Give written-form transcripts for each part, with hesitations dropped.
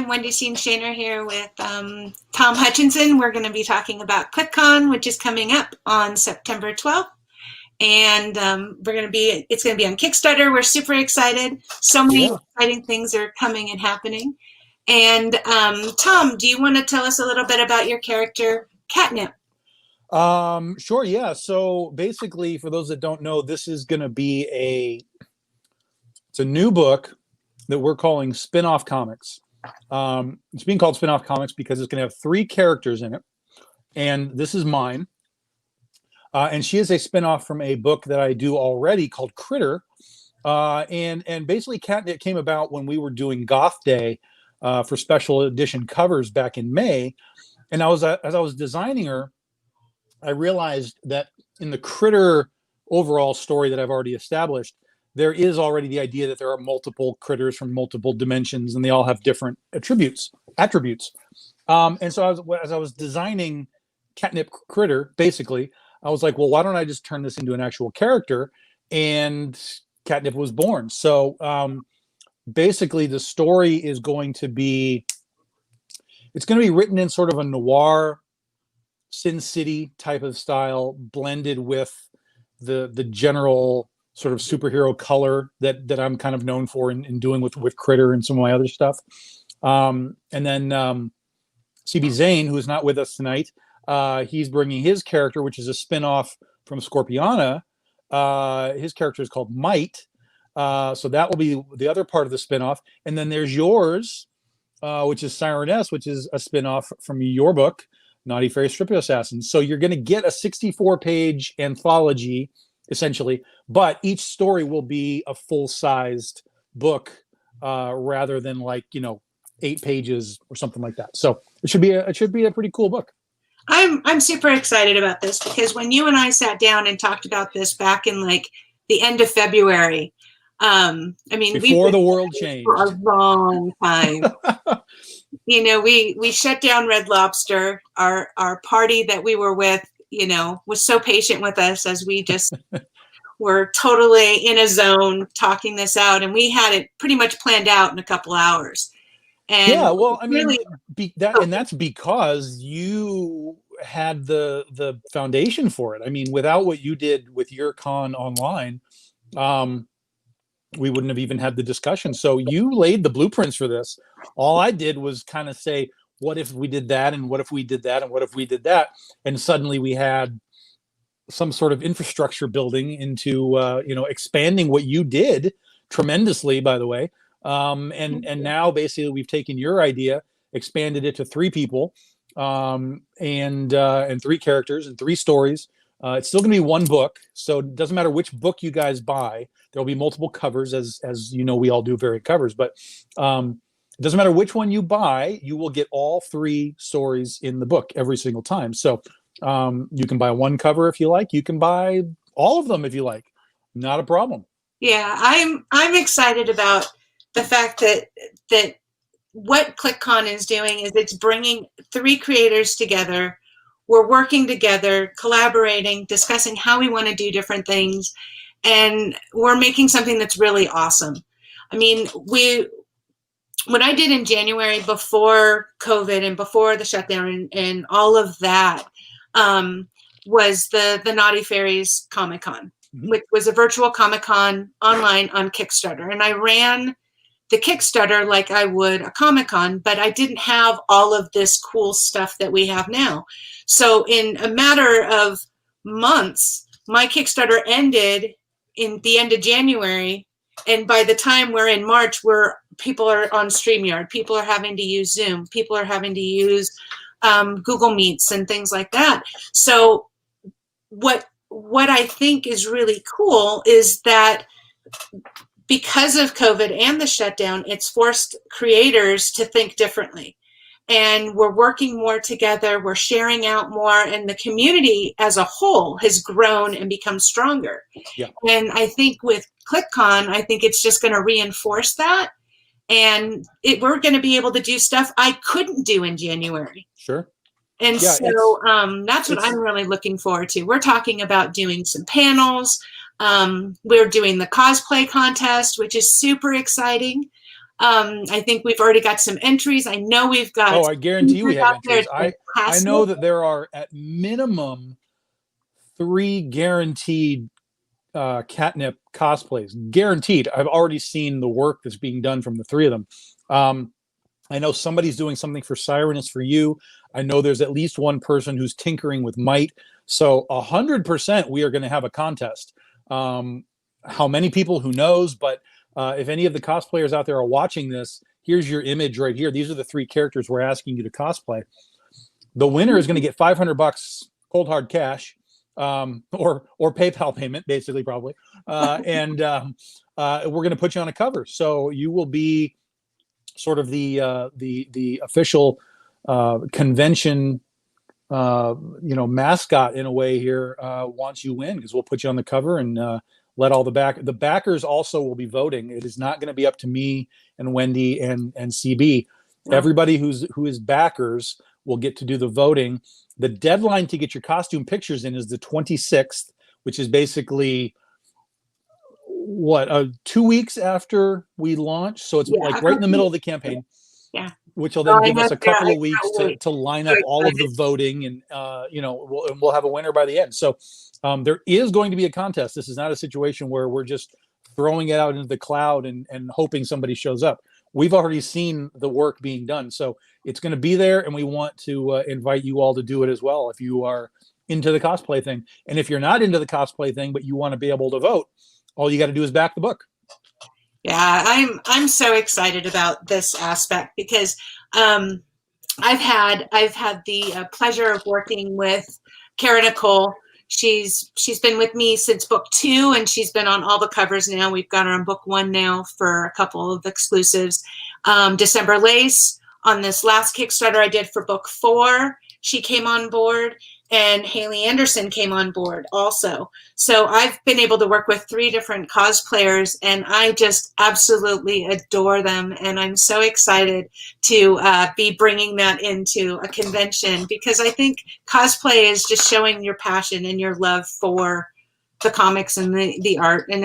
I'm Wendy Steen here with Tom Hutchinson. We're going to be talking about ClickCon, which is coming up on September 12th. And it's going to be on Kickstarter. We're super excited. So many exciting things are coming and happening. And Tom, do you want to tell us a little bit about your character, Catnip? Sure, yeah. So basically, for those that don't know, this is going to be it's a new book that we're calling Spin-Off Comics. It's being called Spin-Off Comics because it's going to have 3 characters in it. And this is mine. And she is a spin-off from a book that I do already called Critter. And basically Catnip came about when we were doing Goth Day for special edition covers back in May. And as I was designing her, I realized that in the Critter overall story that I've already established, there is already the idea that there are multiple critters from multiple dimensions, and they all have different attributes. And so as I was designing Catnip Critter, basically, I was like, well, why don't I just turn this into an actual character? And Catnip was born. So basically, the story is going to be written in sort of a noir, Sin City type of style, blended with the general sort of superhero color that I'm kind of known for in doing with Critter and some of my other stuff. And then CB Zane, who is not with us tonight, he's bringing his character, which is a spin-off from Scorpiana. His character is called Might. So that will be the other part of the spin-off. And then there's yours, which is Sireness, which is a spin-off from your book, Naughty Fairy Strip Assassins. So you're going to get a 64-page anthology, essentially, but each story will be a full-sized book rather than 8 pages or something like that. So it should be a pretty cool book. I'm super excited about this because when you and I sat down and talked about this back in the end of February, before the world changed for a long time. We shut down Red Lobster. Our party that we were with, was so patient with us as we just were totally in a zone talking this out, and we had it pretty much planned out in a couple hours. And yeah, well, I mean, that's because you had the foundation for it. I mean, without what you did with your con online, we wouldn't have even had the discussion. So you laid the blueprints for this. All I did was kind of say, what if we did that? And what if we did that? And what if we did that? And suddenly we had some sort of infrastructure building into, expanding what you did tremendously, by the way. And now basically we've taken your idea, expanded it to 3 people, and 3 characters and 3 stories. It's still going to be 1 book, so it doesn't matter which book you guys buy. There'll be multiple covers, as you know, we all do varied covers, but it doesn't matter which one you buy, you will get all 3 stories in the book every single time. So you can buy 1 cover if you like. You can buy all of them if you like. Not a problem. Yeah, I'm excited about the fact that what ClickCon is doing is it's bringing 3 creators together. We're working together, collaborating, discussing how we want to do different things, and we're making something that's really awesome. I mean, what I did in January before COVID and before the shutdown and all of that was the Naughty Fairies Comic-Con, which was a virtual Comic-Con online on Kickstarter. And I ran the Kickstarter like I would a Comic-Con, but I didn't have all of this cool stuff that we have now. So in a matter of months, my Kickstarter ended in the end of January. And by the time we're in March, people are on StreamYard, people are having to use Zoom, people are having to use Google Meets and things like that. So what I think is really cool is that because of COVID and the shutdown, it's forced creators to think differently. And we're working more together, we're sharing out more, and the community as a whole has grown and become stronger. Yeah. And I think with ClickCon, I think it's just going to reinforce that. And we're going to be able to do stuff I couldn't do in January. Sure. And yeah, so that's what I'm really looking forward to. We're talking about doing some panels. We're doing the cosplay contest, which is super exciting. I think we've already got some entries. I know we've got. Oh, I guarantee you we have out there. entries. I know that there are at minimum 3 guaranteed catnip cosplays. Guaranteed. I've already seen the work that's being done from the 3 of them. I know somebody's doing something for Sirenus for you. I know there's at least one person who's tinkering with Might. So 100% we are going to have a contest. How many people, who knows? But if any of the cosplayers out there are watching this, here's your image right here. These are the 3 characters we're asking you to cosplay. The winner is going to get $500 cold hard cash, or PayPal payment, basically, probably. And we're going to put you on a cover. So you will be sort of the official convention mascot in a way here once you win, because we'll put you on the cover and let all the backers also will be voting. It is not going to be up to me and Wendy and CB. Yeah. Everybody who is backers will get to do the voting. The deadline to get your costume pictures in is the 26th, which is basically 2 weeks after we launch. So it's like right in the middle of the campaign. Yeah. Which will then give us a couple of weeks to line up all of the voting, and we'll have a winner by the end. So there is going to be a contest. This is not a situation where we're just throwing it out into the cloud and hoping somebody shows up. We've already seen the work being done, so it's going to be there, and we want to invite you all to do it as well if you are into the cosplay thing. And if you're not into the cosplay thing but you want to be able to vote, all you got to do is back the book. Yeah, I'm so excited about this aspect because I've had the pleasure of working with Kara Nicole. She's been with me since book 2, and she's been on all the covers now. We've got her on book 1 now for a couple of exclusives. December Lace, on this last Kickstarter I did for book 4, she came on board, and Haley Anderson came on board also. So I've been able to work with 3 different cosplayers, and I just absolutely adore them. And I'm so excited to be bringing that into a convention, because I think cosplay is just showing your passion and your love for the comics and the art. And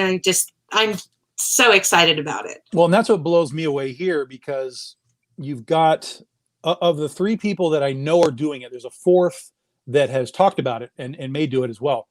I'm so excited about it. Well, and that's what blows me away here, because you've got, of the 3 people that I know are doing it, there's a 4th that has talked about it and may do it as well.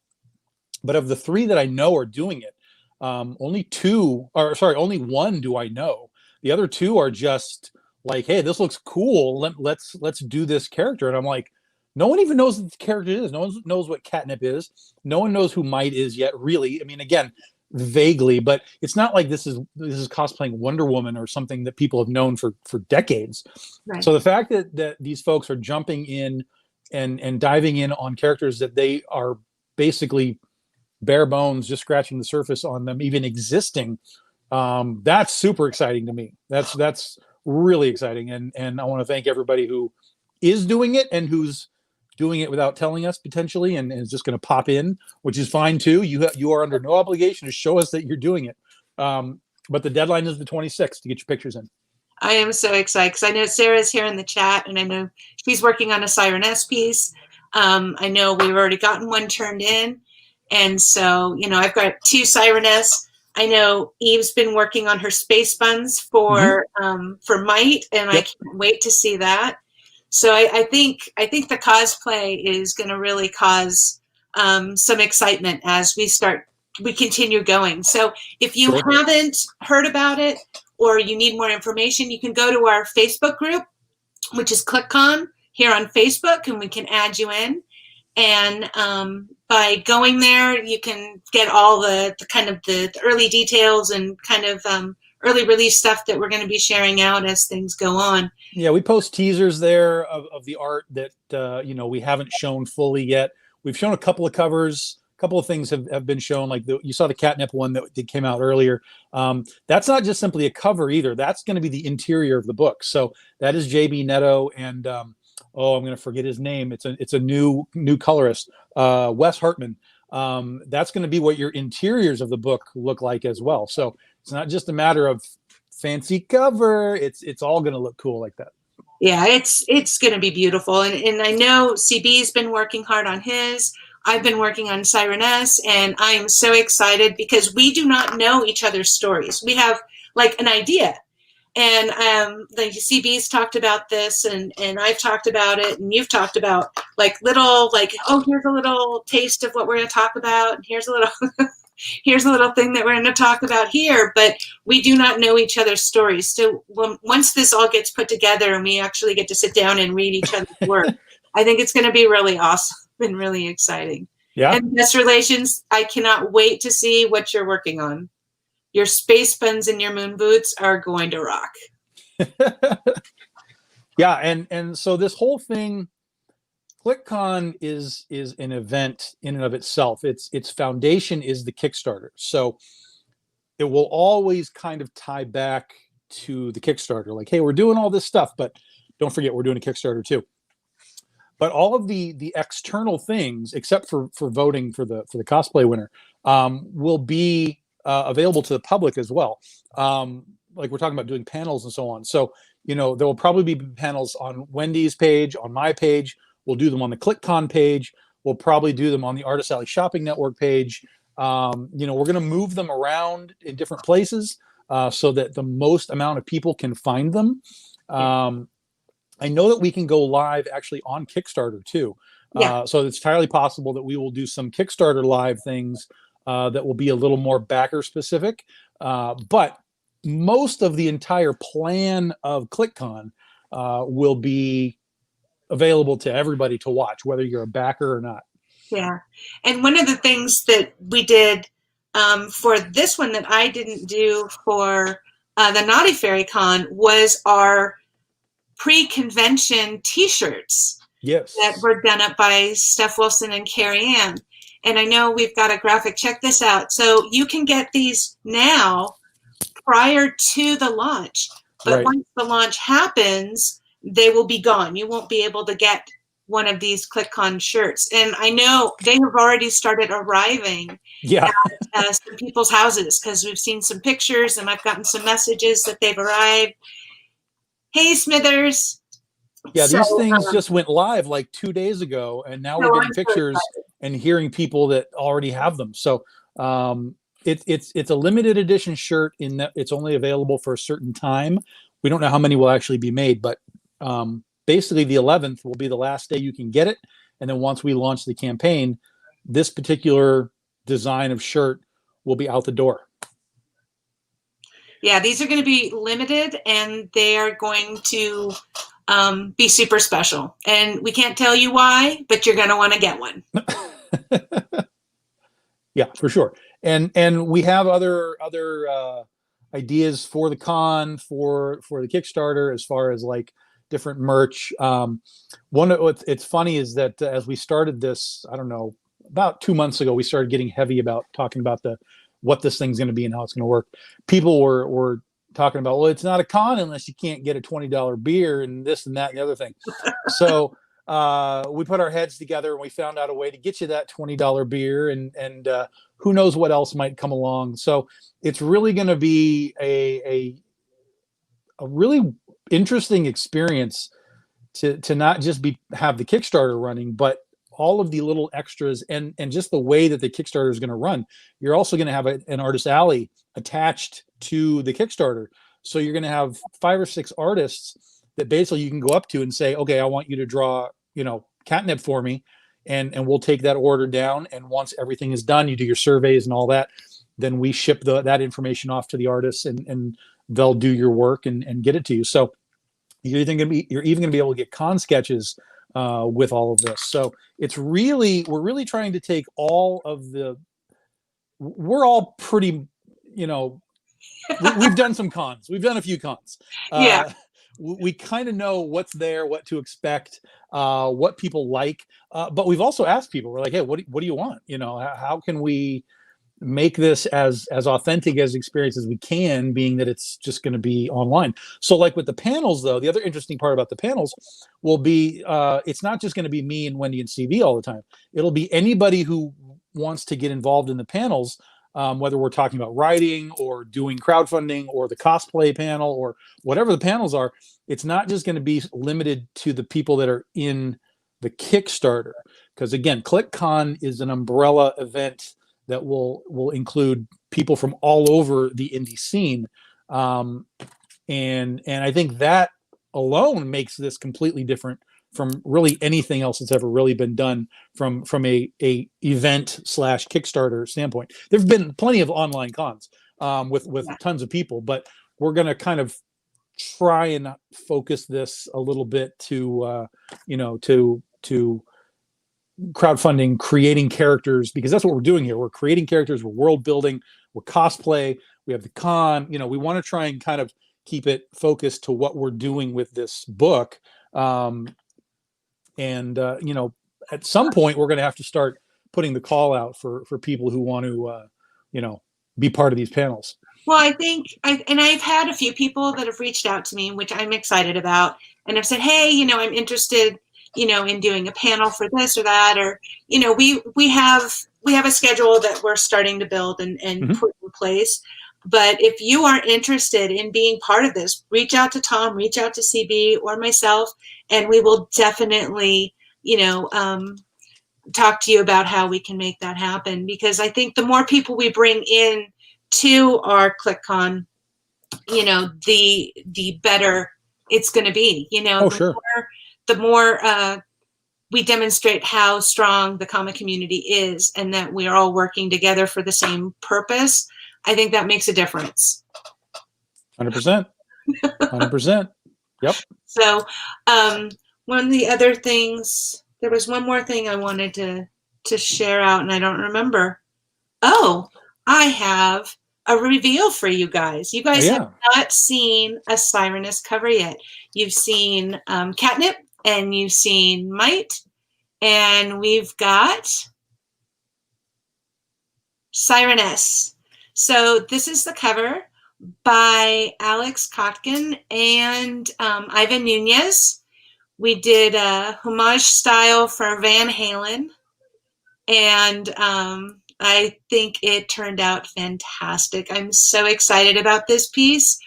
But of the 3 that I know are doing it, only 1 do I know. The other 2 are just like, hey, this looks cool. Let's do this character. And I'm like, no one even knows what the character is. No one knows what Catnip is. No one knows who Might is yet, really. I mean, again, vaguely, but it's not like this is cosplaying Wonder Woman or something that people have known for decades. Right. So the fact that these folks are jumping in and diving in on characters that they are basically bare bones, just scratching the surface on them even existing, that's super exciting to me. That's really exciting, and I want to thank everybody who is doing it and who's doing it without telling us potentially, and is just going to pop in, which is fine too. You are under no obligation to show us that you're doing it, but the deadline is the 26th to get your pictures in. I am so excited because I know Sarah's here in the chat, and I know she's working on a Sireness piece. I know we've already gotten one turned in, and so I've got 2 Sireness. I know Eve's been working on her space buns for Might, and I can't wait to see that. So I think the cosplay is going to really cause some excitement as we continue going. So if you haven't heard about it, or you need more information, you can go to our Facebook group, which is ClickCon here on Facebook, and we can add you in. And by going there, you can get all the kind of the early details and kind of early release stuff that we're going to be sharing out as things go on. Yeah, we post teasers there of the art that we haven't shown fully yet. We've shown a couple of covers. A couple of things have been shown, like you saw the Catnip one that came out earlier. That's not just simply a cover either. That's going to be the interior of the book. So that is JB Netto and I'm going to forget his name. It's a new colorist, Wes Hartman. That's going to be what your interiors of the book look like as well. So it's not just a matter of fancy cover. It's all going to look cool like that. Yeah, it's going to be beautiful. And I know CB's been working hard on his. I've been working on Sireness, and I am so excited because we do not know each other's stories. We have like an idea, And the CB's talked about this, and I've talked about it, and you've talked about like little, like, oh, here's a little taste of what we're going to talk about, and here's a little here's a little thing that we're going to talk about here, but we do not know each other's stories. So once this all gets put together and we actually get to sit down and read each other's work, I think it's going to be really awesome and really exciting. Yeah. And Best Relations, I cannot wait to see what you're working on. Your space buns and your moon boots are going to rock. Yeah, and so this whole thing, ClickCon is an event in and of itself. Its foundation is the Kickstarter. So it will always kind of tie back to the Kickstarter. Like, hey, we're doing all this stuff, but don't forget we're doing a Kickstarter too. But all of the external things, except for voting for the cosplay winner, will be available to the public as well. Like we're talking about doing panels and so on. So, there will probably be panels on Wendy's page, on my page. We'll do them on the ClickCon page. We'll probably do them on the Artist Alley Shopping Network page. We're going to move them around in different places so that the most amount of people can find them. I know that we can go live actually on Kickstarter too. So it's entirely possible that we will do some Kickstarter live things that will be a little more backer specific. But most of the entire plan of ClickCon will be available to everybody to watch, whether you're a backer or not. Yeah. And one of the things that we did for this one that I didn't do for the Naughty Fairy Con was our pre-convention t-shirts. Yes. That were done up by Steph Wilson and Carrie Ann. And I know we've got a graphic. Check this out. So you can get these now prior to the launch. But once the launch happens, they will be gone. You won't be able to get one of these ClickCon shirts. And I know they have already started arriving at some people's houses because we've seen some pictures and I've gotten some messages that they've arrived. Hey, Smithers. Yeah, these things just went live like 2 days ago, and now we're getting pictures and hearing people that already have them. So it's a limited edition shirt in that it's only available for a certain time. We don't know how many will actually be made, but basically the 11th will be the last day you can get it. And then once we launch the campaign, this particular design of shirt will be out the door. Yeah, these are going to be limited, and they are going to be super special. And we can't tell you why, but you're going to want to get one. Yeah, for sure. And we have other ideas for the con, for the Kickstarter, as far as like different merch. It's funny is that as we started this, I don't know, about 2 months ago, we started getting heavy about talking about what this thing's going to be and how it's going to work. People were talking about, well, it's not a con unless you can't get a $20 beer and this and that and the other thing. So we put our heads together and we found out a way to get you that $20 beer and who knows what else might come along. So it's really going to be a really interesting experience to not just have the Kickstarter running, but all of the little extras and just the way that the Kickstarter is going to run. You're also going to have an Artist Alley attached to the Kickstarter. So you're going to have 5 or 6 artists that basically you can go up to and say, okay, I want you to draw, catnip for me. And we'll take that order down. And once everything is done, you do your surveys and all that, then we ship that information off to the artists and they'll do your work and get it to you. So you're even going to be able to get con sketches with all of this. So we're really trying to take all of we're all pretty, we've done some cons. We've done a few cons. We kind of know what's there, what to expect, what people like. But we've also asked people, we're like, hey, what do you want? How can we make this as authentic as experience as we can, being that it's just going to be online. So like with the panels, though, the other interesting part about the panels will be it's not just going to be me and Wendy and CV all the time. It'll be anybody who wants to get involved in the panels, whether we're talking about writing or doing crowdfunding or the cosplay panel or whatever the panels are. It's not just going to be limited to the people that are in the Kickstarter, because again, ClickCon is an umbrella event that will include people from all over the indie scene. and I think that alone makes this completely different from really anything else that's ever really been done from a event slash Kickstarter standpoint. There've been plenty of online cons with tons of people, but we're going to kind of try and focus this a little bit to to crowdfunding, creating characters, because that's what we're doing here. We're creating characters, we're world building, we're cosplay, we have the con. We want to try and kind of keep it focused to what we're doing with this book. At some point we're going to have to start putting the call out for people who want to be part of these panels. Well, I think I've had a few people that have reached out to me, which I'm excited about, and have said, hey, I'm interested, in doing a panel for this or that, or, we have a schedule that we're starting to build and put in place. But if you are interested in being part of this, reach out to Tom, reach out to CB or myself, and we will definitely, talk to you about how we can make that happen. Because I think the more people we bring in to our ClickCon, the better it's going to be. The more we demonstrate how strong the comic community is, and that we are all working together for the same purpose, I think that makes a difference. 100%. 100%. Yep. So one of the other things, there was one more thing I wanted to share out, and I don't remember. Oh, I have a reveal for you guys. You guys have not seen a Sireness cover yet. You've seen Catnip, and you've seen Might, and we've got Sireness. So this is the cover by Alex Kotkin and Ivan Nunez. We did a homage style for Van Halen, and I think it turned out fantastic. I'm so excited about this piece.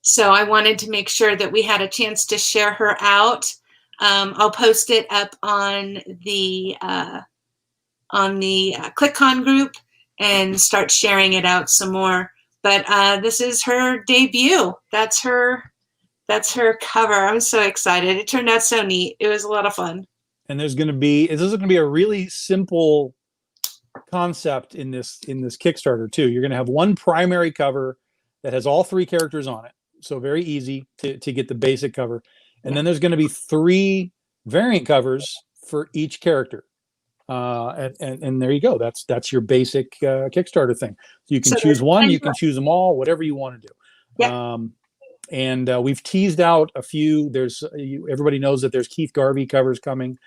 So I wanted to make sure that we had a chance to share her out. I'll post it up on the ClickCon group and start sharing it out some more. But this is her debut. That's her cover. I'm so excited. It turned out so neat. It was a lot of fun. And this is going to be a really simple concept in this Kickstarter too. You're going to have one primary cover that has all three characters on it. So very easy to get the basic cover. And then there's going to be 3 variant covers for each character. And there you go. That's your basic Kickstarter thing. So you can choose one, you can choose them all, whatever you want to do. Yeah. We've teased out a few. Everybody knows that there's Keith Garvey covers coming.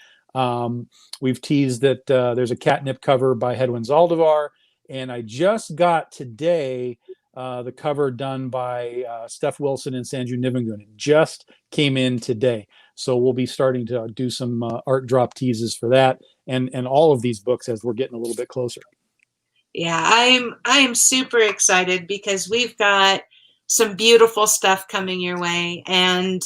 We've teased that there's a Catnip cover by Hedwin Zaldivar, and I just got today the cover done by Steph Wilson and Sanju Nivengun. It just came in today, so we'll be starting to do some art drop teases for that, and all of these books as we're getting a little bit closer. Yeah, I am super excited because we've got some beautiful stuff coming your way, and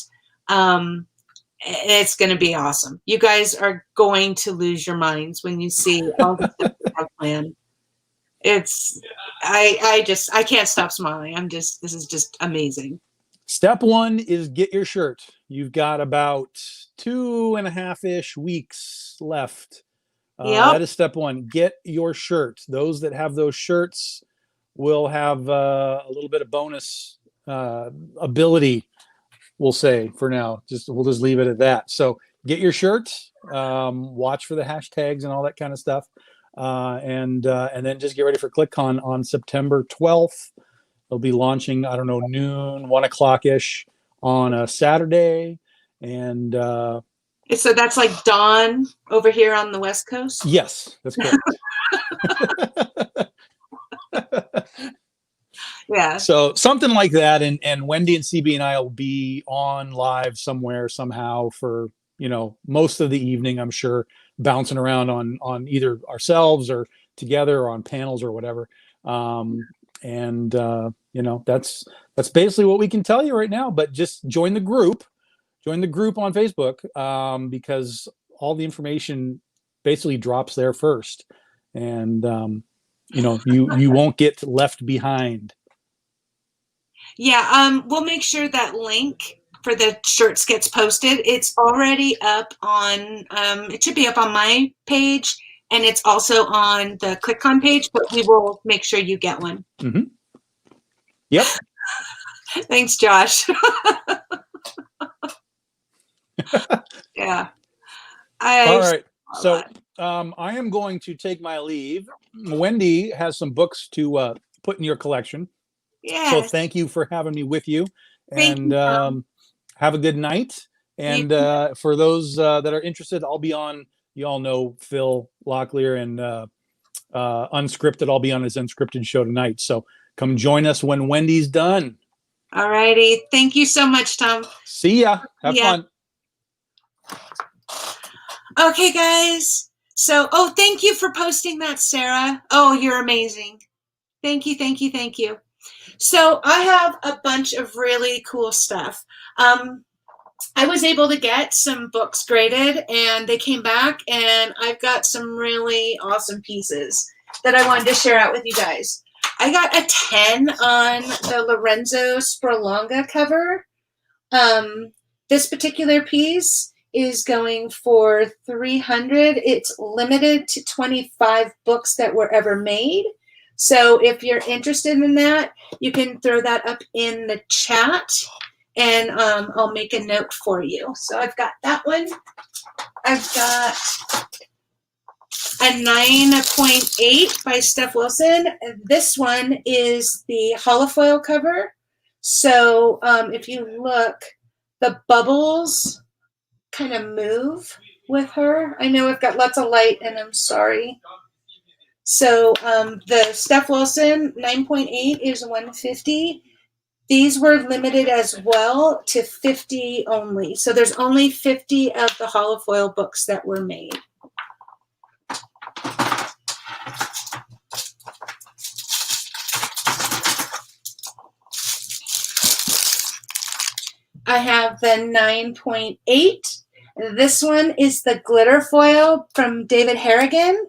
it's going to be awesome. You guys are going to lose your minds when you see all the stuff we have planned. I can't stop smiling. This is just amazing. Step 1 is get your shirt. You've got about 2.5-ish weeks left. That is step 1. Get your shirt. Those that have those shirts will have a little bit of bonus ability, we'll say, for now. We'll just leave it at that. So get your shirt, watch for the hashtags and all that kind of stuff. And then just get ready for ClickCon on September 12th. They'll be launching, I don't know, noon, 1 o'clock-ish on a Saturday. And so that's like dawn over here on the West Coast? Yes, that's correct. Yeah. So something like that. And Wendy and CB and I will be on live somewhere, somehow, for most of the evening, I'm sure, bouncing around on either ourselves or together or on panels or whatever. That's basically what we can tell you right now. But just join the group on Facebook, because all the information basically drops there first, and you won't get left behind. Yeah, we'll make sure that link for the shirts gets posted. It's already up on, it should be up on my page, and it's also on the ClickCon page, but we will make sure you get one. Mm-hmm. Yep. Thanks, Josh. Yeah. All right. So I am going to take my leave. Wendy has some books to put in your collection. Yes. So thank you for having me with you. Thank And you, have a good night. And for those that are interested, I'll be on, you all know Phil Locklear and Unscripted. I'll be on his Unscripted show tonight. So come join us when Wendy's done. All righty. Thank you so much, Tom. See ya. Have fun. Okay, guys. So, thank you for posting that, Sarah. Oh, you're amazing. Thank you, thank you, thank you. So I have a bunch of really cool stuff. I was able to get some books graded, and they came back, and I've got some really awesome pieces that I wanted to share out with you guys. I got a 10 on the Lorenzo Sprolonga cover. This particular piece is going for $300. It's limited to 25 books that were ever made. So if you're interested in that, you can throw that up in the chat, and I'll make a note for you. So I've got that one. I've got a 9.8 by Steph Wilson. This one is the holofoil cover. So if you look, the bubbles kind of move with her. I know I've got lots of light, and I'm sorry. So the Steph Wilson 9.8 is $150. These were limited as well to 50 only. So there's only 50 of the holofoil books that were made. I have the 9.8. This one is the glitter foil from David Harrigan.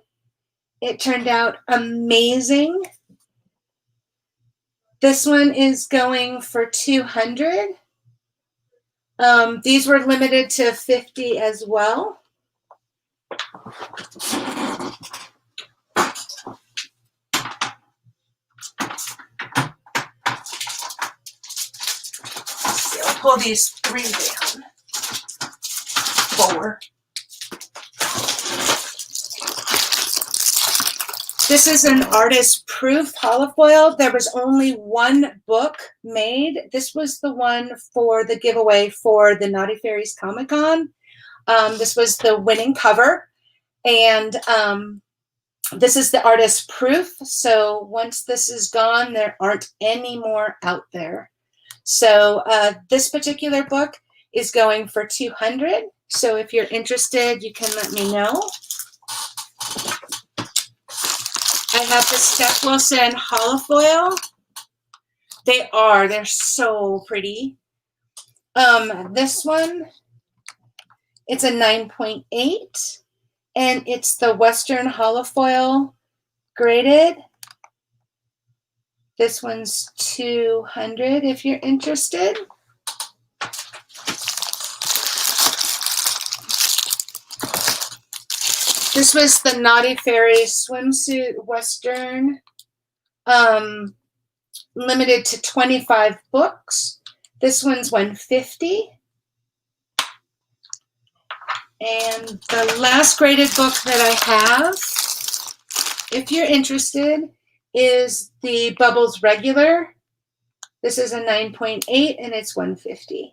It turned out amazing. This one is going for $200. These were limited to 50 as well. So I'll pull these 3 down. 4. This is an artist-proof holofoil. There was only 1 book made. This was the one for the giveaway for the Naughty Fairies Comic-Con. This was the winning cover. And this is the artist-proof. So once this is gone, there aren't any more out there. So this particular book is going for $200. So if you're interested, you can let me know. I have the Steph Wilson holofoil. They're so pretty. This one, it's a 9.8, and it's the Western holofoil graded. This one's $200 if you're interested. This was the Naughty Fairy swimsuit Western, limited to 25 books. This one's $150. And the last graded book that I have, if you're interested, is the Bubbles Regular. This is a 9.8, and it's $150.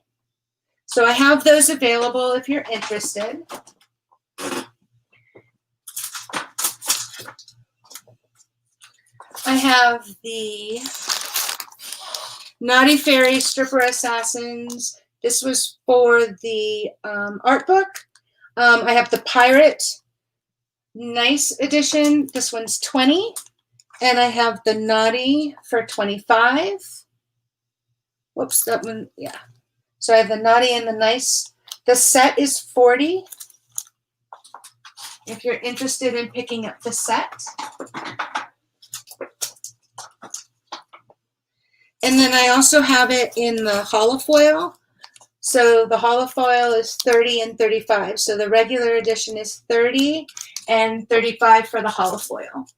So I have those available if you're interested. I have the Naughty Fairy Stripper Assassins. This was for the art book. I have the Pirate Nice Edition. This one's $20. And I have the Naughty for $25. Whoops, that one, yeah. So I have the Naughty and the Nice. The set is $40. If you're interested in picking up the set. And then I also have it in the holofoil. So the holofoil is 30 and 35. So the regular edition is 30 and 35 for the holofoil.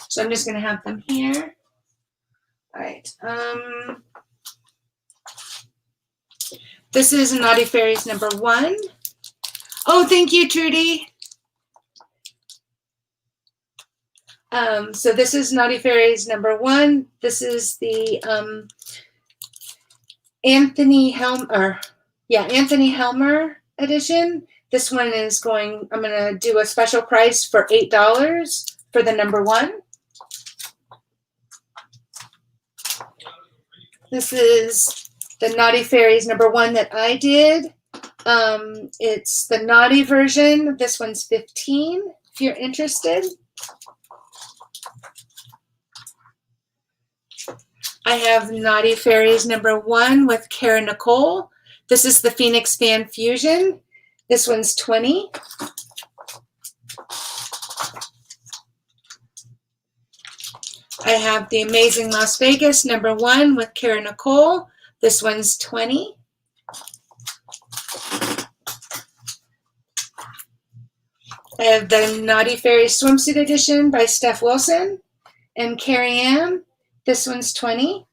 So I'm just going to have them here. All right. This is Naughty Fairies number 1. Oh, thank you, Trudy. So this is Naughty Fairies number 1. This is the Anthony Helmer edition. This one is going, I'm going to do a special price for $8 for the number 1. This is the Naughty Fairies number 1 that I did. It's the naughty version. This one's 15 if you're interested. I have Naughty Fairies number 1 with Kara Nicole. This is the Phoenix Fan Fusion. This one's 20. I have the Amazing Las Vegas number 1 with Kara Nicole. This one's 20. I have the Naughty Fairies Swimsuit Edition by Steph Wilson and Carrie Ann. This one's 20.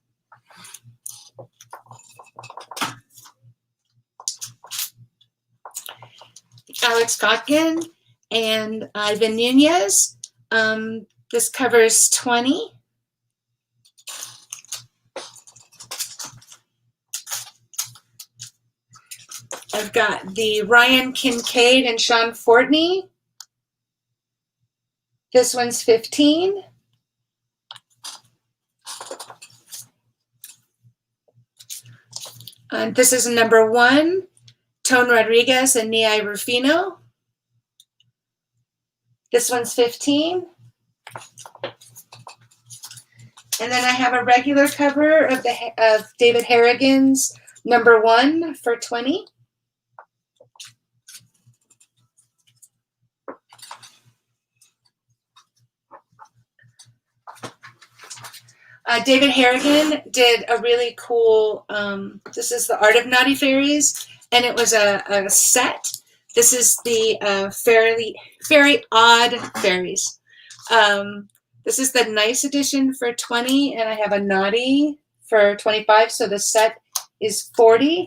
Alex Kotkin and Ivan Nunez. This covers 20. I've got the Ryan Kincaid and Sean Fortney. This one's 15. This is number 1, Tone Rodriguez and Niai Rufino. This one's 15. And then I have a regular cover of David Harrigan's number 1 for 20. David Harrigan did a really cool, this is the Art of Naughty Fairies, and it was a set. This is the Fairy Odd Fairies. This is the nice edition for 20, and I have a naughty for 25, so the set is 40,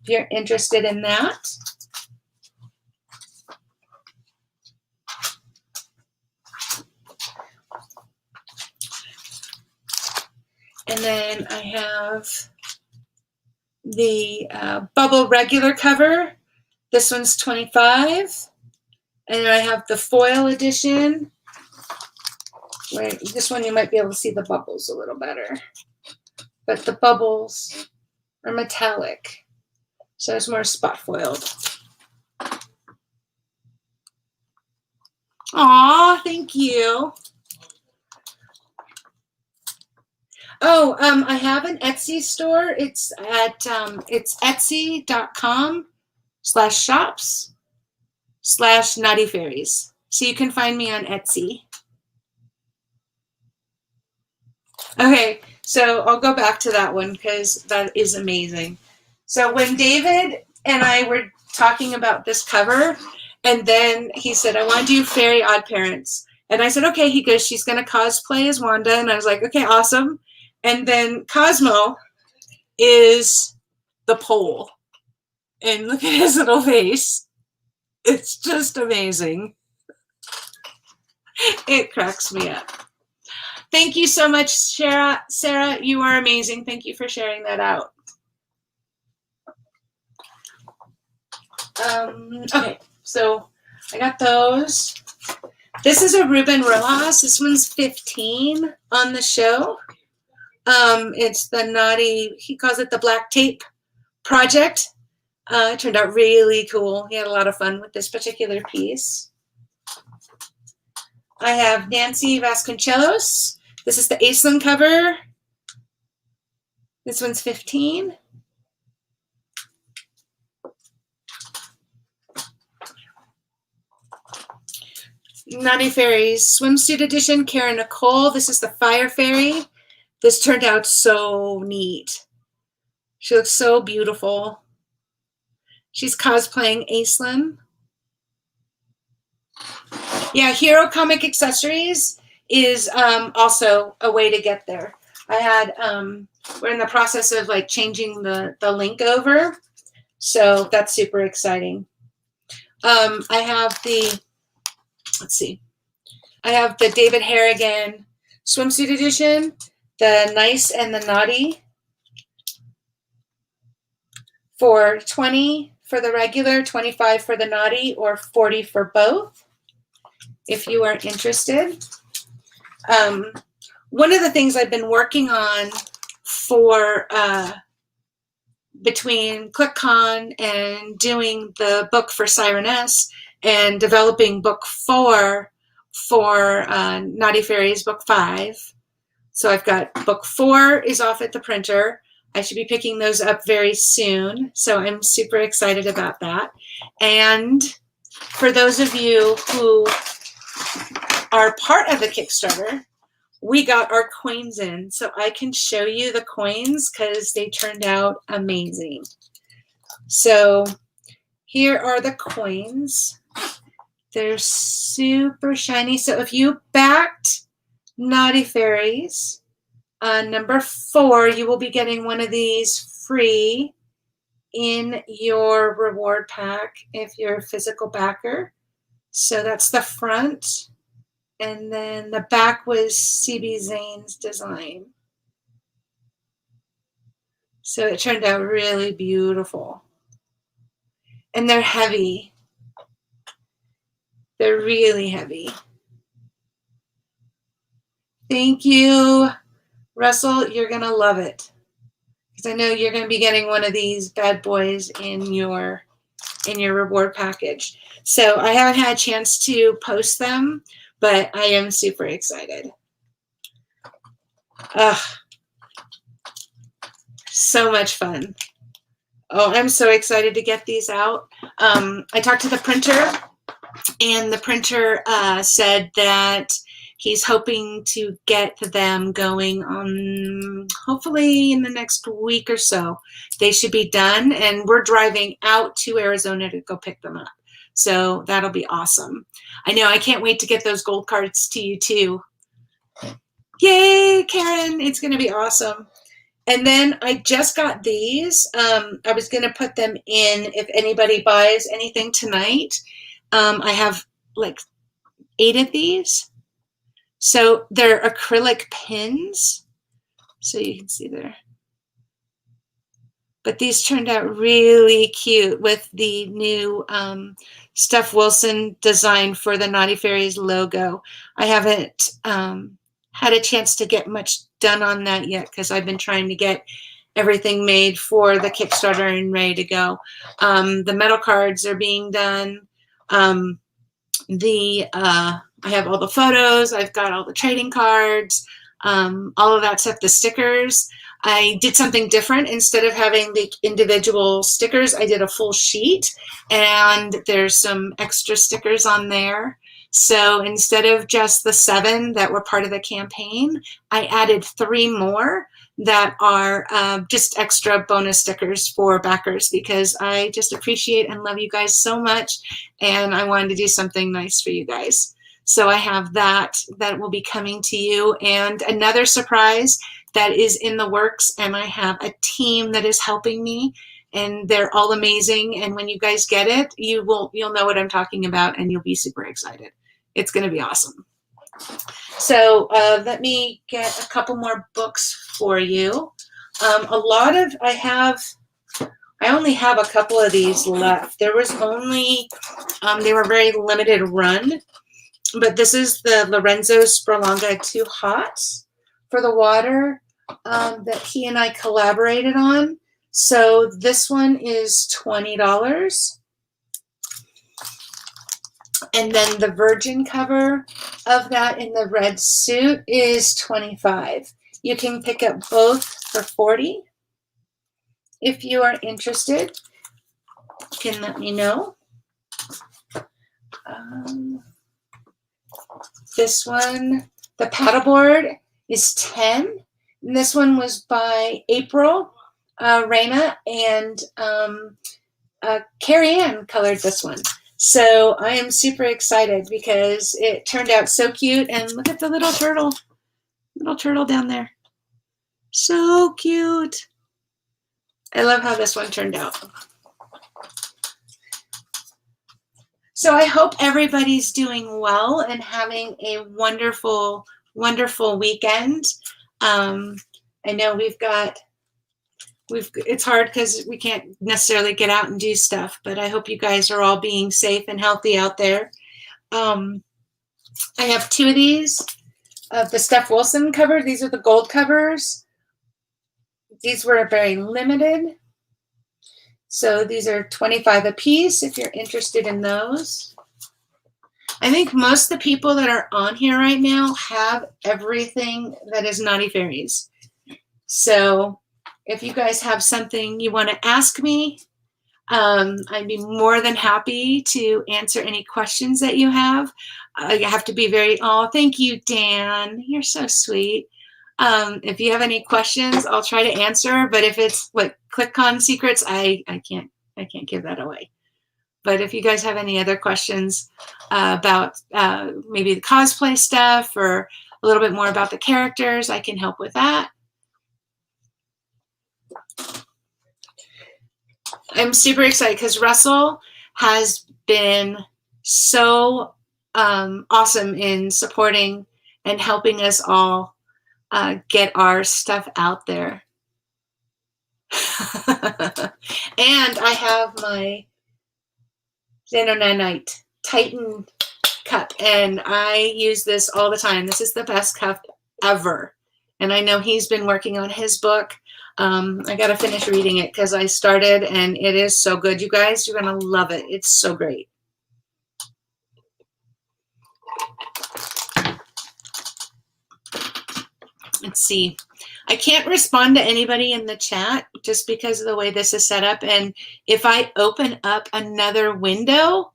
if you're interested in that. And then I have the Bubble regular cover. This one's 25. And then I have the foil edition. Where this one you might be able to see the bubbles a little better. But the bubbles are metallic. So it's more spot foiled. Aw, thank you. Oh, I have an Etsy store. It's at it's etsy.com/shops/Naughty Fairies. So you can find me on Etsy. Okay, so I'll go back to that one because that is amazing. So when David and I were talking about this cover, and then he said, I want to do Fairy Odd Parents. And I said, okay. He goes, she's going to cosplay as Wanda. And I was like, okay, awesome. And then Cosmo is the pole. And look at his little face. It's just amazing. It cracks me up. Thank you so much, Sarah. Sarah, you are amazing. Thank you for sharing that out. Okay, so I got those. This is a Ruben Rojas. This one's 15 on the show. It's the naughty, he calls it the Black Tape Project. It turned out really cool. He had a lot of fun with this particular piece. I have Nancy Vasconcelos. This is the Aislinn cover. This one's 15. Naughty Fairies swimsuit edition, Karen Nicole. This is the Fire Fairy. This turned out so neat. She looks so beautiful. She's cosplaying Aislinn. Yeah, Hero Comic Accessories is also a way to get there. I had, we're in the process of like changing the link over. So that's super exciting. I have the, let's see, I have the David Harrigan swimsuit edition, the Nice and the Naughty for $20 for the regular, $25 for the Naughty, or $40 for both, if you are interested. One of the things I've been working on for between ClickCon and doing the book for Sireness and developing book 4 for Naughty Fairies book 5. So I've got book 4 is off at the printer. I should be picking those up very soon. So I'm super excited about that. And for those of you who are part of the Kickstarter, we got our coins in. So I can show you the coins because they turned out amazing. So here are the coins. They're super shiny. So if you backed Naughty Fairies, number 4, you will be getting one of these free in your reward pack if you're a physical backer. So that's the front. And then the back was CB Zane's design. So it turned out really beautiful. And they're heavy. They're really heavy. Thank you, Russell. You're going to love it. Because I know you're going to be getting one of these bad boys in your reward package. So I haven't had a chance to post them, but I am super excited. So much fun. Oh, I'm so excited to get these out. I talked to the printer, and the printer said that he's hoping to get them going on hopefully in the next week or so. They should be done, and we're driving out to Arizona to go pick them up. So that'll be awesome. I know, I can't wait to get those gold cards to you too. Yay, Karen, it's gonna be awesome. And then I just got these. I was gonna put them in if anybody buys anything tonight. I have like 8 of these. So they're acrylic pins. So you can see there. But these turned out really cute with the new Steph Wilson design for the Naughty Fairies logo. I haven't had a chance to get much done on that yet because I've been trying to get everything made for the Kickstarter and ready to go. The metal cards are being done. I have all the photos. I've got all the trading cards, all of that stuff, the stickers. I did something different. Instead of having the individual stickers, I did a full sheet, and there's some extra stickers on there. So instead of just the 7 that were part of the campaign, I added 3 more that are just extra bonus stickers for backers because I just appreciate and love you guys so much, and I wanted to do something nice for you guys. So I have that will be coming to you, and another surprise that is in the works, and I have a team that is helping me, and they're all amazing, and when you guys get it, you'll know what I'm talking about, and you'll be super excited. It's going to be awesome. So let me get a couple more books for you. I only have a couple of these left. There was only, they were very limited run, but this is the Lorenzo Sperlonga Too Hot for the Water that he and I collaborated on. So this one is $20. And then the Virgin cover of that in the red suit is $25. You can pick up both for $40. If you are interested, you can let me know. This one, the paddleboard, is 10. And this one was by April Reyna, and Carrie Ann colored this one. So I am super excited because it turned out so cute. And look at the little turtle down there. So cute. I love how this one turned out. So I hope everybody's doing well and having a wonderful, wonderful weekend. I know it's hard because we can't necessarily get out and do stuff, but I hope you guys are all being safe and healthy out there. I have 2 of these of the Steph Wilson cover. These are the gold covers. These were very limited. So these are 25 a piece if you're interested in those. I think most of the people that are on here right now have everything that is Naughty Fairies. So if you guys have something you want to ask me, I'd be more than happy to answer any questions that you have. You have to be thank you, Dan. You're so sweet. If you have any questions, I'll try to answer. But if it's like ClickCon secrets, I can't give that away. But if you guys have any other questions about maybe the cosplay stuff or a little bit more about the characters, I can help with that. I'm super excited because Russell has been so awesome in supporting and helping us all get our stuff out there. And I have my Xanonanite Titan cup, and I use this all the time. This is the best cup ever. And I know he's been working on his book. I got to finish reading it because I started, and it is so good. You guys, you're going to love it. It's so great. Let's see. I can't respond to anybody in the chat just because of the way this is set up. And if I open up another window,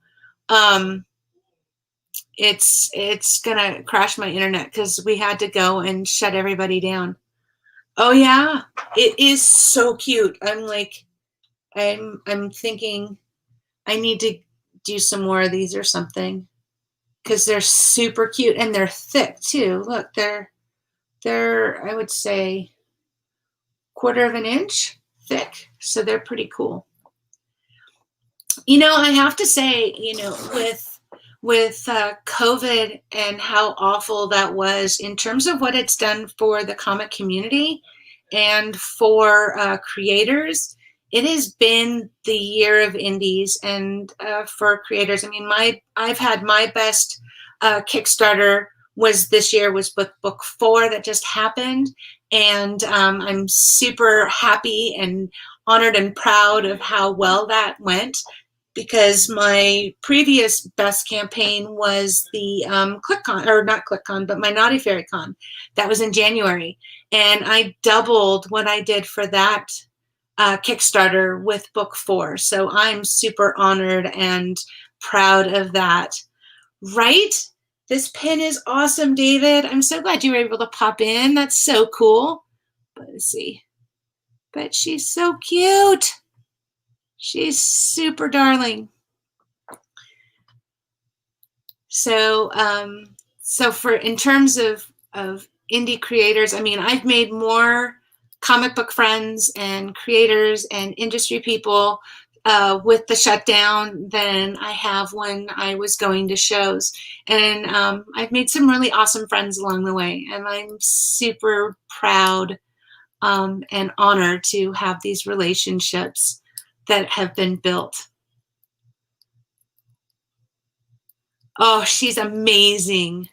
it's gonna crash my internet because we had to go and shut everybody down. Oh yeah, it is so cute. I'm thinking I need to do some more of these or something because they're super cute and they're thick too. Look, they're I would say 1/4 of an inch thick, so they're pretty cool. You know, I have to say, you know, with COVID and how awful that was in terms of what it's done for the comic community and for creators, it has been the year of indies and for creators. I mean, I've had my best Kickstarter was this year was book 4 that just happened, and I'm super happy and honored and proud of how well that went, because my previous best campaign was the ClickCon, or not ClickCon, but my Naughty Fairy Con. That was in January, and I doubled what I did for that Kickstarter with book 4. So I'm super honored and proud of that. Right? This pin is awesome, David. I'm so glad you were able to pop in. That's so cool. But let's see. But she's so cute. She's super darling. So, in terms of indie creators, I mean, I've made more comic book friends and creators and industry people with the shutdown than I have when I was going to shows. And I've made some really awesome friends along the way. And I'm super proud and honored to have these relationships that have been built. Oh, she's amazing.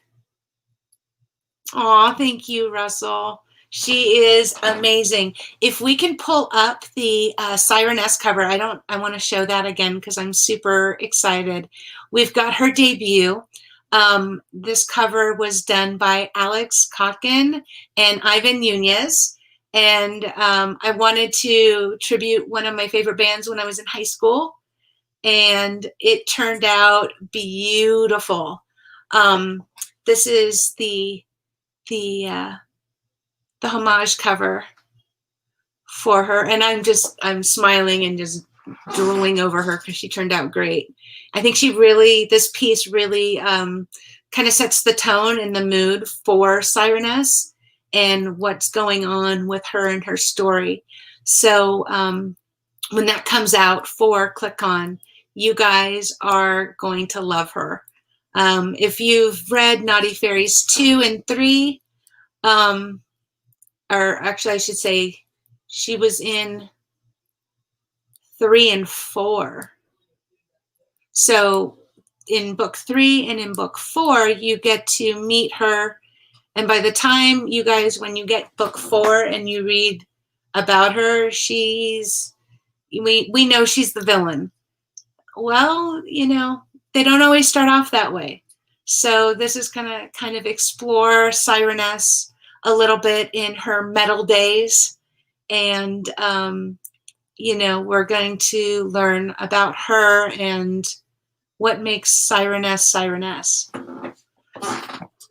Oh, thank you, Russell. She is amazing. If we can pull up the Siren S cover, I want to show that again because I'm super excited. We've got her debut. This cover was done by Alex Kotkin and Ivan Nunez. And I wanted to tribute one of my favorite bands when I was in high school. And it turned out beautiful. this is the homage cover for her, and I'm smiling and just drooling over her because she turned out great. I think this piece really kind of sets the tone and the mood for Sireness and what's going on with her and her story. So when that comes out for ClickCon, you guys are going to love her. If you've read Naughty Fairies 2 and 3, or actually I should say she was in 3 and 4. So in book 3 and in book 4, you get to meet her. And by the time you guys, when you get book 4 and you read about her, we know she's the villain. Well, you know, they don't always start off that way. So this is gonna kind of explore Sireness a little bit in her metal days. And, you know, we're going to learn about her and what makes Sireness Sireness.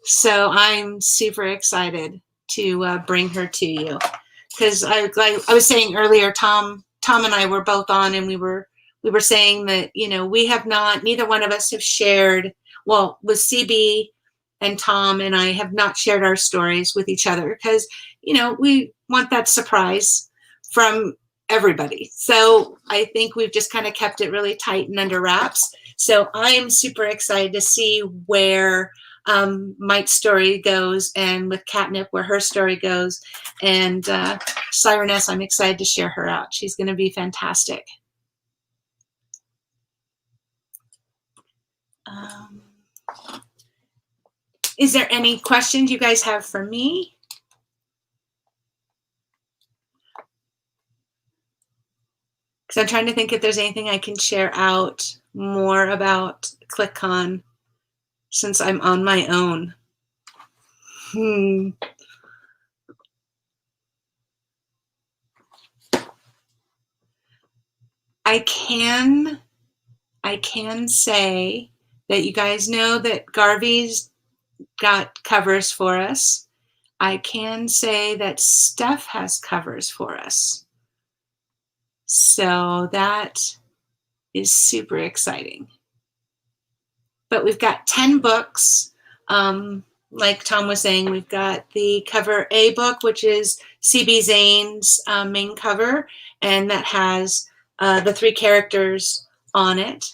So I'm super excited to bring her to you. Because I was saying earlier, Tom and I were both on, and we were saying that, you know, we have not, neither one of us have shared, well, with CB and Tom and I have not shared our stories with each other because, you know, we want that surprise from everybody. So I think we've just kind of kept it really tight and under wraps. So I'm super excited to see where Mike's story goes, and with Catnip where her story goes. And Sireness, I'm excited to share her out. She's going to be fantastic. Is there any questions you guys have for me? Because I'm trying to think if there's anything I can share out more about ClickCon since I'm on my own. I can say that you guys know that Garvey's got covers for us. I can say that Steph has covers for us. So that is super exciting. But we've got 10 books. Like Tom was saying, we've got the cover A book, which is CB Zane's main cover, and that has the 3 characters on it.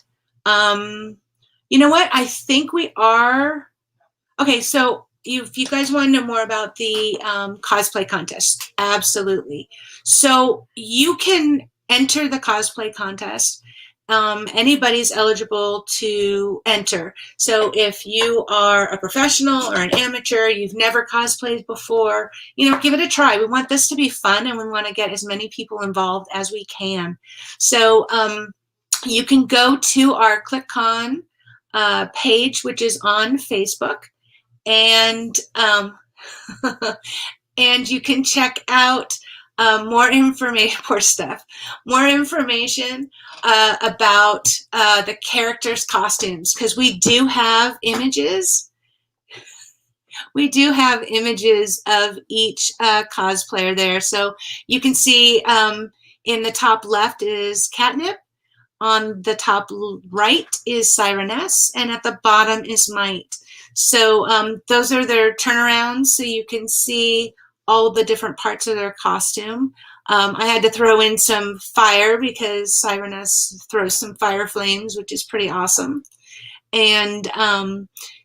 You know what? I think we are. Okay, so if you guys want to know more about the cosplay contest, absolutely. So you can enter the cosplay contest. Anybody's eligible to enter. So if you are a professional or an amateur, you've never cosplayed before, you know, give it a try. We want this to be fun, and we want to get as many people involved as we can. So you can go to our ClickCon page, which is on Facebook, and and you can check out more information. Poor Steph. More information about the characters' costumes, because we do have images. We do have images of each cosplayer there, so you can see in the top left is Catnip. On the top right is Sireness, and at the bottom is Mite. So those are their turnarounds, so you can see all the different parts of their costume. I had to throw in some fire because Sireness throws some fire flames, which is pretty awesome. And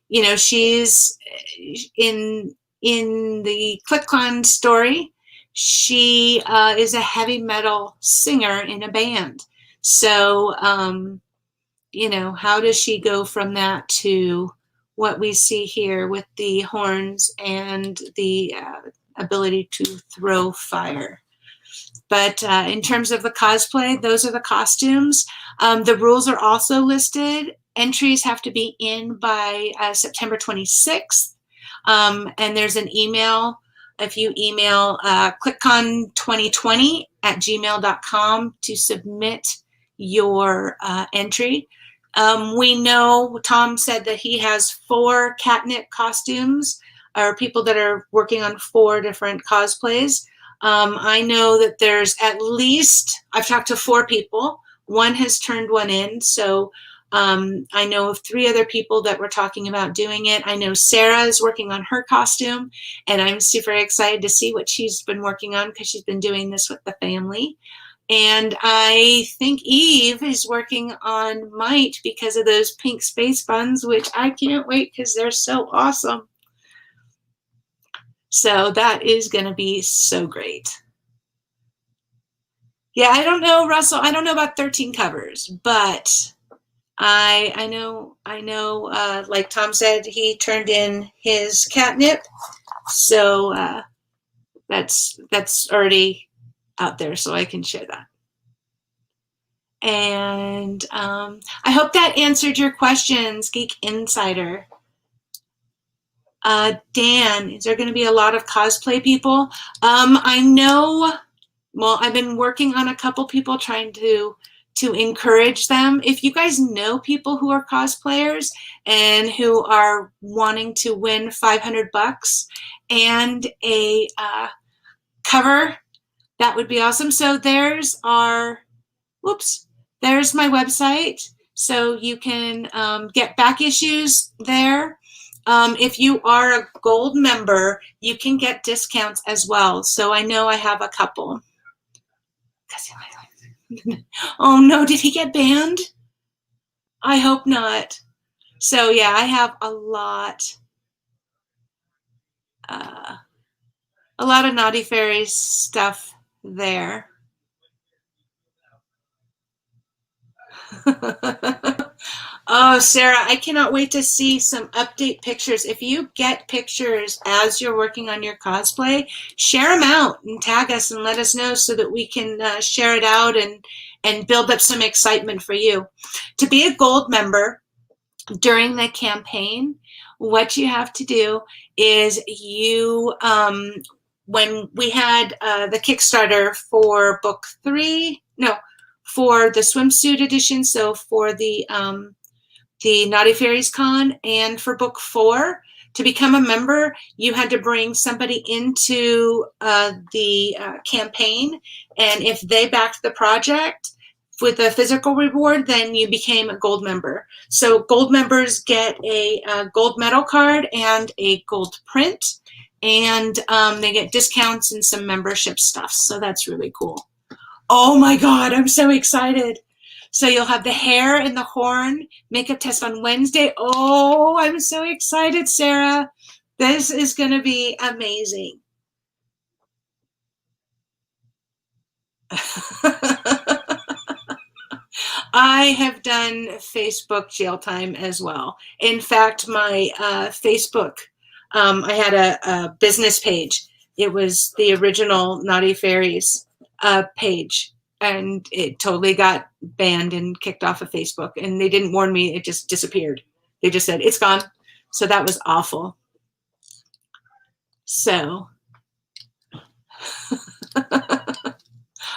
you know, she's in the ClickCon story. She is a heavy metal singer in a band. So, you know, how does she go from that to what we see here with the horns and the ability to throw fire? But in terms of the cosplay, those are the costumes. The rules are also listed. Entries have to be in by September 26th. And there's an email. If you email clickcon2020@gmail.com to submit your entry. We know Tom said that he has 4 catnip costumes, or people that are working on 4 different cosplays. I know that there's at least, I've talked to 4 people. 1 has turned one in. So I know of 3 other people that were talking about doing it. I know Sarah is working on her costume, and I'm super excited to see what she's been working on because she's been doing this with the family. And I think Eve is working on Might because of those pink space buns, which I can't wait because they're so awesome. So that is going to be so great. Yeah, I don't know, Russell. I don't know about 13 covers, but I know, like Tom said, he turned in his catnip. So that's already out there, so I can share that. And I hope that answered your questions, Geek Insider. Dan, is there going to be a lot of cosplay people? I know, well, I've been working on a couple people trying to encourage them. If you guys know people who are cosplayers and who are wanting to win $500 and a cover, that would be awesome. So there's our, whoops, there's my website. So you can get back issues there. If you are a gold member, you can get discounts as well. So I know I have a couple. Oh no, did he get banned? I hope not. So yeah, I have a lot of Naughty Fairies stuff there. Oh, Sarah, I cannot wait to see some update pictures. If you get pictures as you're working on your cosplay, share them out and tag us and let us know so that we can share it out and build up some excitement for you. To be a gold member during the campaign, what you have to do is you, when we had the Kickstarter for book 3, no, for the swimsuit edition, so for the Naughty Fairies Con, and for book 4, to become a member, you had to bring somebody into the campaign, and if they backed the project with a physical reward, then you became a gold member. So gold members get a gold medal card and a gold print, and they get discounts and some membership stuff. So that's really cool. Oh my God, I'm so excited. So you'll have the hair and the horn makeup test on Wednesday. Oh, I'm so excited, Sarah. This is going to be amazing. I have done Facebook jail time as well. In fact, my Facebook, I had a business page. It was the original Naughty Fairies page, and it totally got banned and kicked off of Facebook. And they didn't warn me. It just disappeared. They just said, it's gone. So that was awful. So,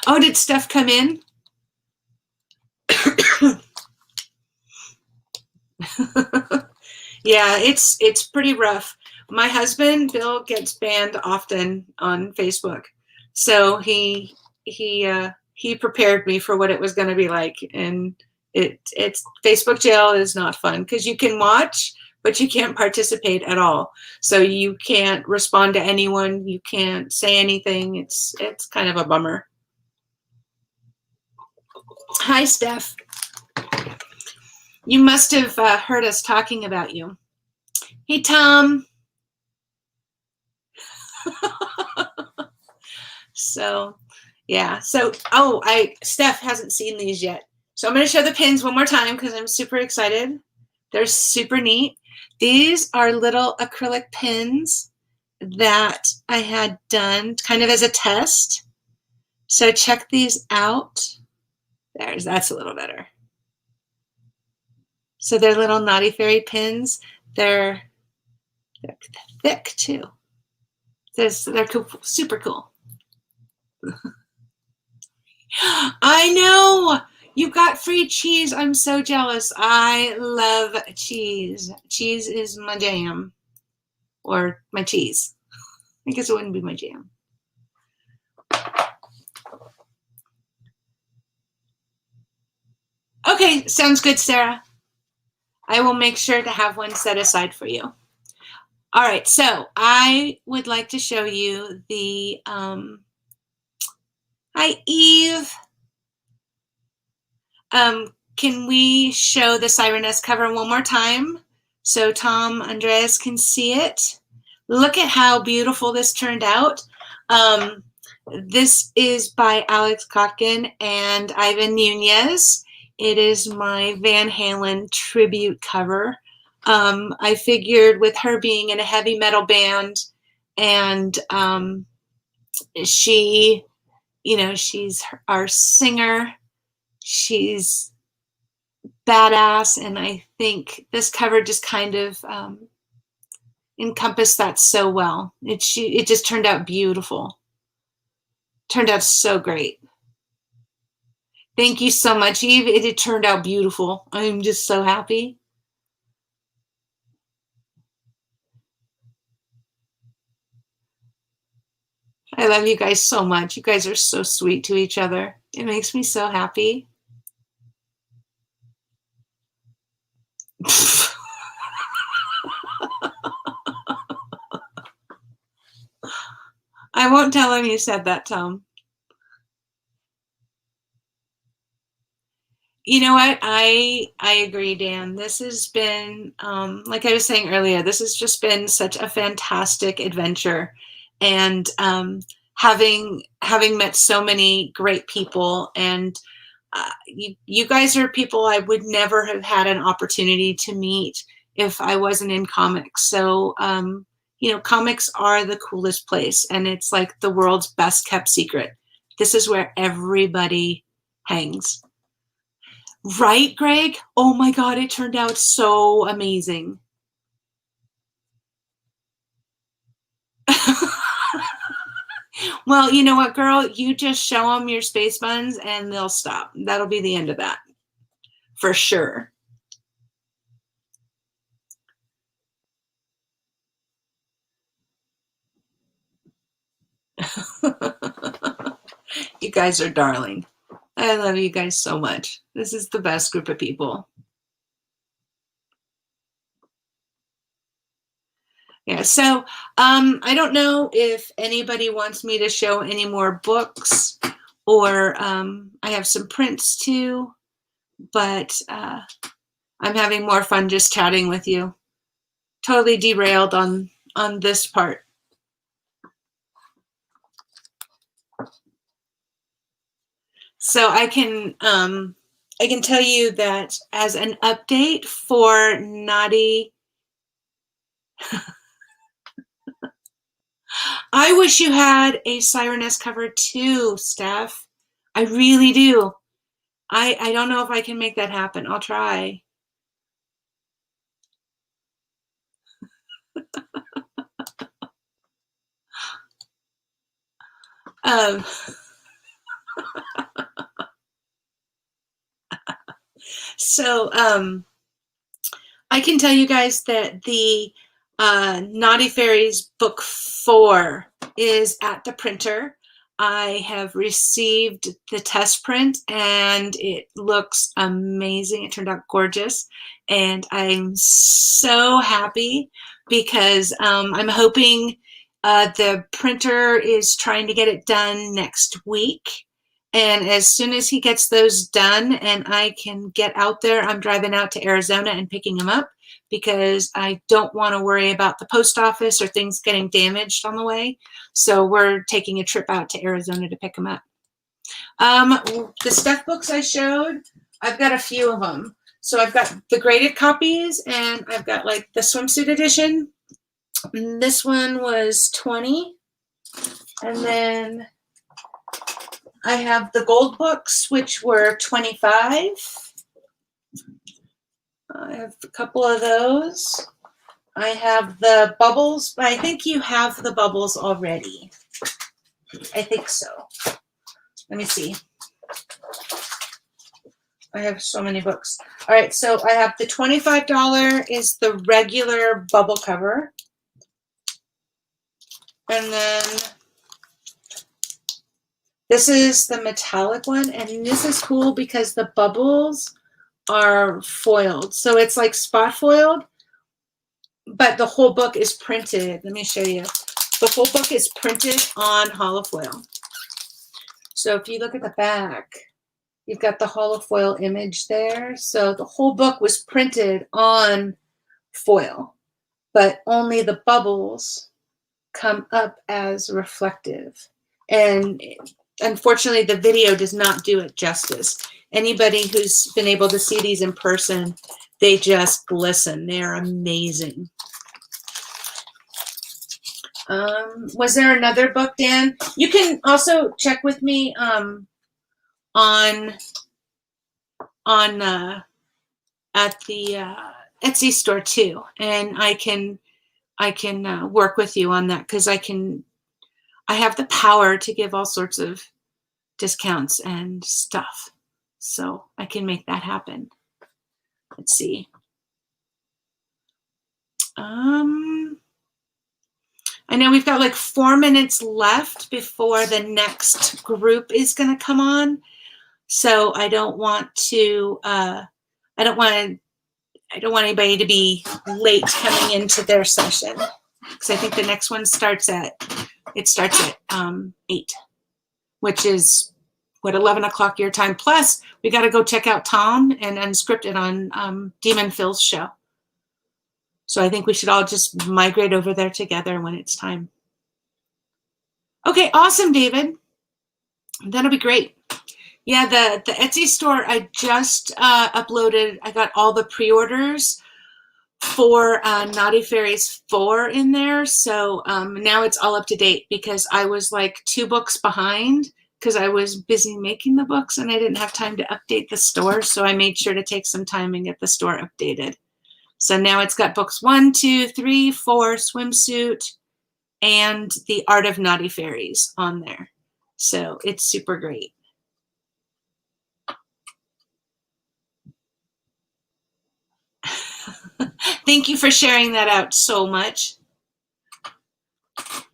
oh, did stuff come in? Yeah, it's pretty rough. My husband, Bill, gets banned often on Facebook. So he prepared me for what it was going to be like. And it's Facebook jail is not fun because you can watch, but you can't participate at all. So you can't respond to anyone. You can't say anything. It's kind of a bummer. Hi, Steph. You must have heard us talking about you. Hey, Tom. So, yeah. So, Steph hasn't seen these yet. So I'm going to show the pins one more time because I'm super excited. They're super neat. These are little acrylic pins that I had done kind of as a test. So check these out. That's a little better. So they're little Naughty Fairy pins. They're thick too. They're cool, super cool. I know. You got free cheese. I'm so jealous. I love cheese. Cheese is my jam, or my cheese. I guess it wouldn't be my jam. Okay, sounds good, Sarah. I will make sure to have one set aside for you. All right, so I would like to show you the, hi, Eve. Can we show the Sireness cover one more time so Tom Andres can see it? Look at how beautiful this turned out. This is by Alex Kotkin and Ivan Nunez. It is my Van Halen tribute cover. I figured with her being in a heavy metal band and she, you know, she's our singer. She's badass, and I think this cover just kind of encompassed that so well. It just turned out beautiful. Turned out so great. Thank you so much, Eve. It turned out beautiful. I'm just so happy. I love you guys so much. You guys are so sweet to each other. It makes me so happy. I won't tell him you said that, Tom. You know what? I agree, Dan. This has been, like I was saying earlier, this has just been such a fantastic adventure. And having met so many great people, and you guys are people I would never have had an opportunity to meet if I wasn't in comics. So, you know, comics are the coolest place, and it's like the world's best kept secret. This is where everybody hangs. Right, Greg? Oh my God, it turned out so amazing. Well, you know what, girl? You just show them your space buns and they'll stop. That'll be the end of that. For sure. You guys are darling. I love you guys so much. This is the best group of people. Yeah, so I don't know if anybody wants me to show any more books, or I have some prints too, but I'm having more fun just chatting with you. Totally derailed on this part. So I can tell you that as an update for Naughty. I wish you had a Sireness cover too, Steph. I really do. I don't know if I can make that happen. I'll try. So I can tell you guys that the Naughty Fairies book 4 is at the printer. I have received the test print and it looks amazing. It turned out gorgeous. And I'm so happy because I'm hoping the printer is trying to get it done next week. And as soon as he gets those done and I can get out there, I'm driving out to Arizona and picking them up because I don't want to worry about the post office or things getting damaged on the way. So we're taking a trip out to Arizona to pick them up. The stuff books I showed, I've got a few of them. So I've got the graded copies and I've got like the swimsuit edition. This one was 20. And then I have the gold books, which were 25. I have a couple of those. I have the bubbles, but I think you have the bubbles already. I think so. Let me see. I have so many books. All right, so I have the $25 is the regular bubble cover. And then this is the metallic one. And this is cool because the bubbles are foiled. So it's like spot foiled, but the whole book is printed. Let me show you. The whole book is printed on holofoil. So if you look at the back, you've got the holofoil image there. So the whole book was printed on foil, but only the bubbles come up as reflective. And unfortunately, the video does not do it justice. Anybody who's been able to see these in person, they just glisten. They're amazing. Was there another book, Dan? You can also check with me on at the Etsy store too, and I can work with you on that because I have the power to give all sorts of discounts and stuff, so I can make that happen. Let's see. I know we've got like 4 minutes left before the next group is going to come on. So I don't want to, I don't want anybody to be late coming into their session. Because I think the next one starts at 8, which is what, 11 o'clock your time. Plus we got to go check out Tom and Unscripted on Demon Phil's show. So I think we should all just migrate over there together when it's time. Okay, awesome, David. That'll be great. Yeah, the Etsy store, I just uploaded, I got all the pre-orders for Naughty Fairies 4 in there. So now it's all up to date because I was like 2 books behind because I was busy making the books and I didn't have time to update the store. So I made sure to take some time and get the store updated. So now it's got books 1, 2, 3, 4, Swimsuit, and The Art of Naughty Fairies on there. So it's super great. Thank you for sharing that out so much.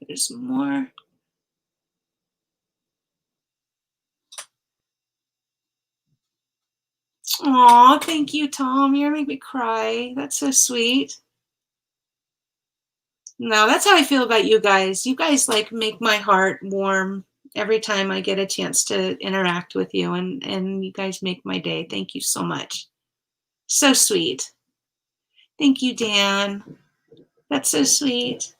There's more. Aw, thank you, Tom. You're making me cry. That's so sweet. No, that's how I feel about you guys. You guys like make my heart warm every time I get a chance to interact with you, and you guys make my day. Thank you so much. So sweet. Thank you, Dan. That's so sweet.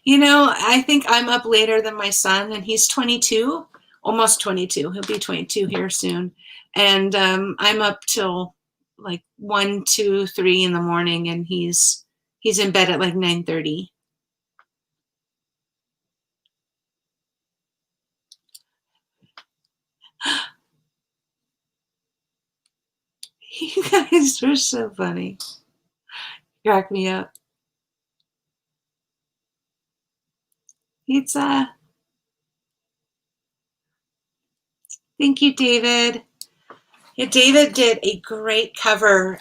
You know, I think I'm up later than my son, and he's 22, almost 22. He'll be 22 here soon. And I'm up till like 1, 2, 3 in the morning, and he's in bed at like 9:30. You guys are so funny. Crack me up. Pizza. Thank you, David. Yeah, David did a great cover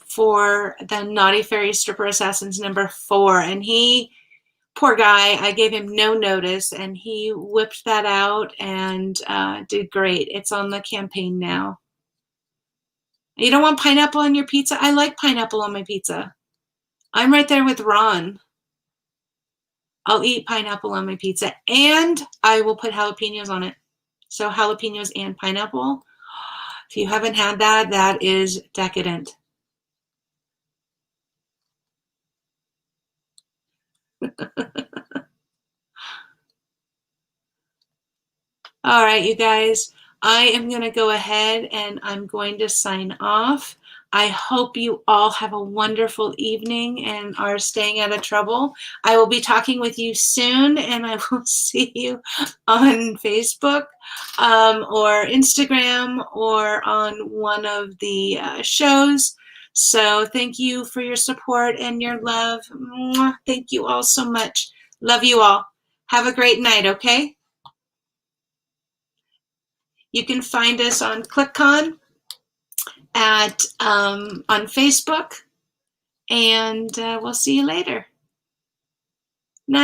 for the Naughty Fairy Stripper Assassins #4, and he, poor guy, I gave him no notice, and he whipped that out and did great. It's on the campaign now. You don't want pineapple on your pizza? I like pineapple on my pizza. I'm right there with Ron. I'll eat pineapple on my pizza, and I will put jalapenos on it. So jalapenos and pineapple. If you haven't had that, that is decadent. All right, you guys, I am going to go ahead and I'm going to sign off. I hope you all have a wonderful evening and are staying out of trouble. I will be talking with you soon, and I will see you on Facebook or Instagram or on one of the shows. So thank you for your support and your love. Mwah. Thank you all so much. Love you all. Have a great night, okay? You can find us on ClickCon on Facebook, and we'll see you later.